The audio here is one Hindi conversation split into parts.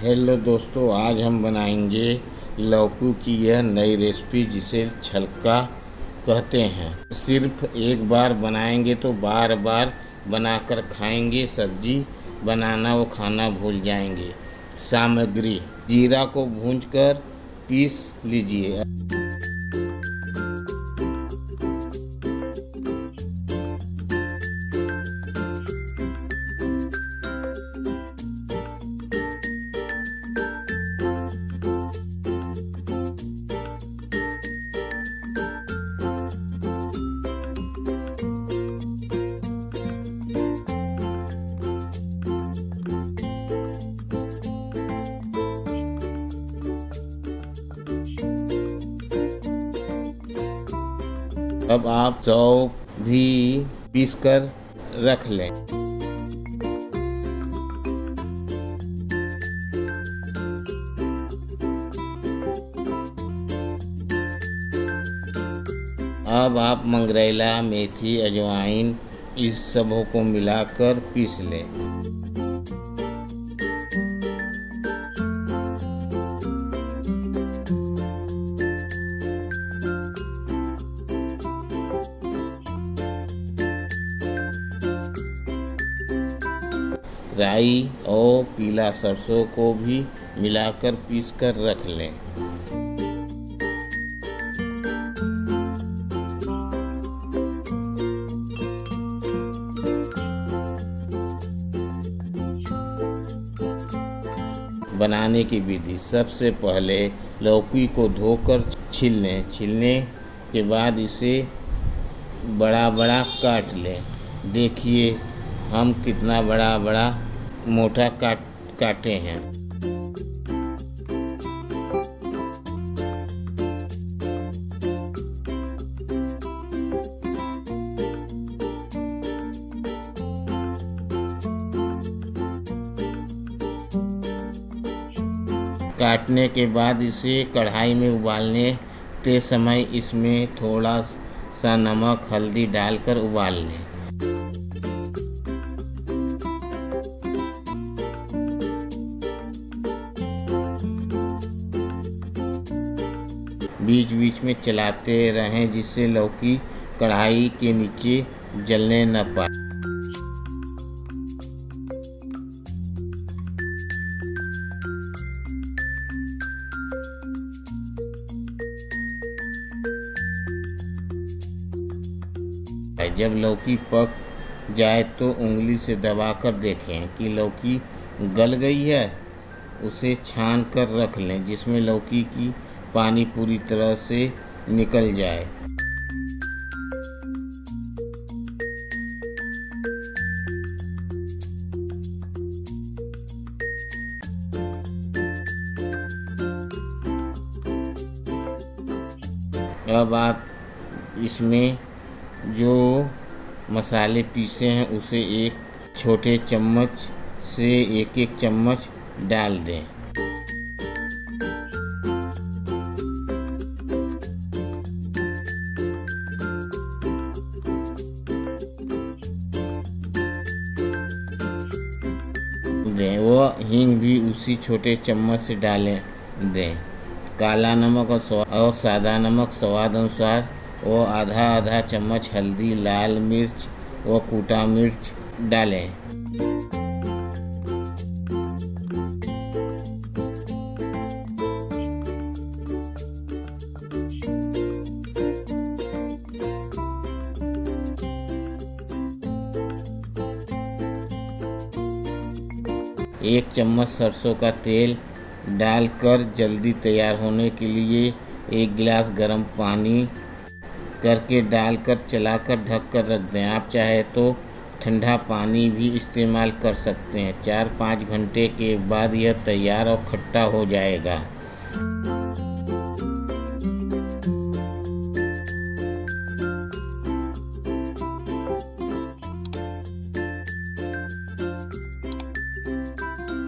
हेलो दोस्तों, आज हम बनाएंगे लौकी की यह नई रेसिपी जिसे छलका कहते हैं। सिर्फ एक बार बनाएंगे तो बार बार बनाकर खाएंगे। सब्जी बनाना वो खाना भूल जाएंगे। सामग्री: जीरा को भूनकर पीस लीजिए। अब आप सौंफ भी पीस कर रख लें। अब आप मंगरैला, मेथी, अजवाइन इस सबों को मिलाकर पीस लें। राई और पीला सरसों को भी मिलाकर पीस कर रख लें। बनाने की विधि: सबसे पहले लौकी को धोकर छील लें। छीलने के बाद इसे बड़ा बड़ा काट लें। देखिए हम कितना बड़ा बड़ा मोटा काटे हैं। काटने के बाद इसे कढ़ाई में उबालने के समय इसमें थोड़ा सा नमक, हल्दी डालकर उबाल लें। बीच बीच में चलाते रहें जिससे लौकी कढ़ाई के नीचे जलने न पाए। जब लौकी पक जाए तो उंगली से दबाकर देखें कि लौकी गल गई है। उसे छान कर रख लें जिसमें लौकी की पानी पूरी तरह से निकल जाए। अब आप इसमें जो मसाले पीसे हैं उसे एक छोटे चम्मच से एक चम्मच डाल दें। वह हींग भी उसी छोटे चम्मच से डालें दें। काला नमक और सादा नमक स्वाद अनुसार और आधा आधा चम्मच हल्दी, लाल मिर्च व कूटा मिर्च डालें। एक चम्मच सरसों का तेल डालकर जल्दी तैयार होने के लिए एक गिलास गर्म पानी करके डालकर चलाकर ढक कर रख दें। आप चाहे तो ठंडा पानी भी इस्तेमाल कर सकते हैं। 4-5 घंटे के बाद यह तैयार और खट्टा हो जाएगा।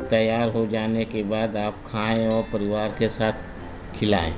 तैयार हो जाने के बाद आप खाएं और परिवार के साथ खिलाएं।